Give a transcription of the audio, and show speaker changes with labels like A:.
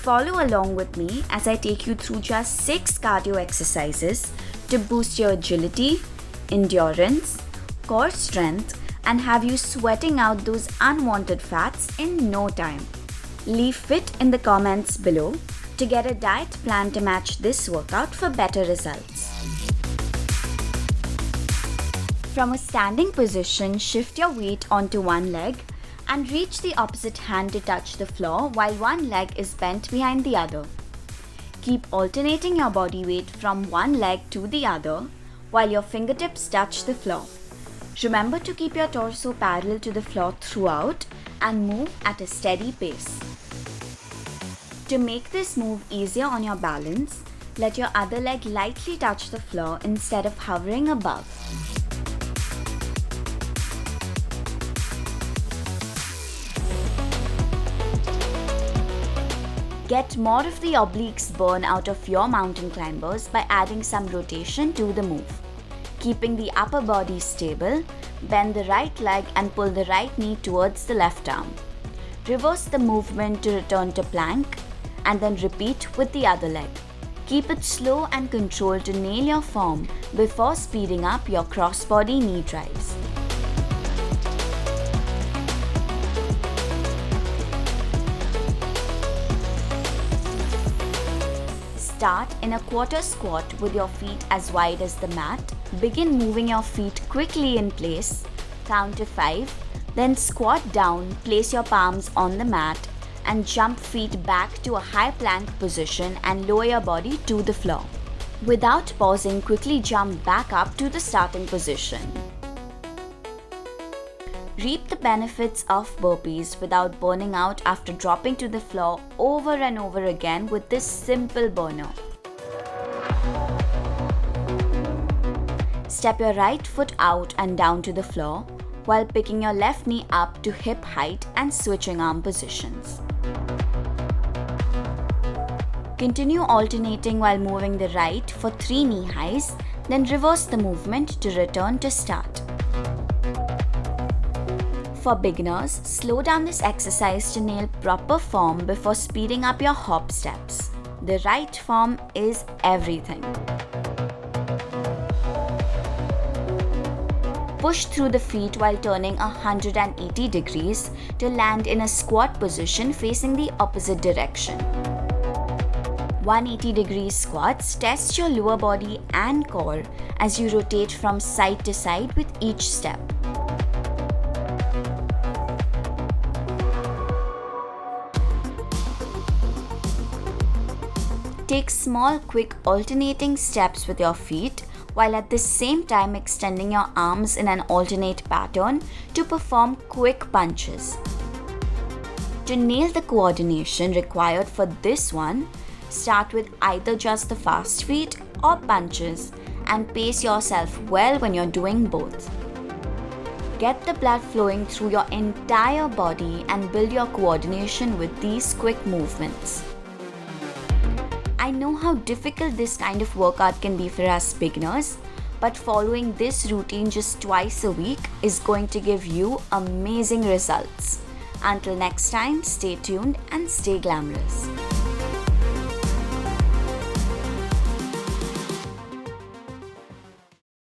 A: Follow along with me as I take you through just 6 cardio exercises to boost your agility, endurance, core strength, and have you sweating out those unwanted fats in no time. Leave fit in the comments below to get a diet plan to match this workout for better results. From a standing position, shift your weight onto one leg and reach the opposite hand to touch the floor while one leg is bent behind the other. Keep alternating your body weight from one leg to the other while your fingertips touch the floor. Remember to keep your torso parallel to the floor throughout and move at a steady pace. To make this move easier on your balance, let your other leg lightly touch the floor instead of hovering above. Get more of the obliques burn out of your mountain climbers by adding some rotation to the move. Keeping the upper body stable, bend the right leg and pull the right knee towards the left arm. Reverse the movement to return to plank and then repeat with the other leg. Keep it slow and controlled to nail your form before speeding up your crossbody knee drives. Start in a quarter squat with your feet as wide as the mat. Begin moving your feet quickly in place. Count to 5. Then squat down, place your palms on the mat and jump feet back to a high plank position and lower your body to the floor. Without pausing, quickly jump back up to the starting position. Reap the benefits of burpees without burning out after dropping to the floor over and over again with this simple burner. Step your right foot out and down to the floor while picking your left knee up to hip height and switching arm positions. Continue alternating while moving the right for 3 knee highs, then reverse the movement to return to start. For beginners, slow down this exercise to nail proper form before speeding up your hop steps. The right form is everything. Push through the feet while turning 180 degrees to land in a squat position facing the opposite direction. 180 degree squats test your lower body and core as you rotate from side to side with each step. Take small, quick alternating steps with your feet while at the same time extending your arms in an alternate pattern to perform quick punches. To nail the coordination required for this one, start with either just the fast feet or punches and pace yourself well when you're doing both. Get the blood flowing through your entire body and build your coordination with these quick movements. I know how difficult this kind of workout can be for us beginners, but following this routine just twice a week is going to give you amazing results. Until next time, stay tuned and stay glamorous.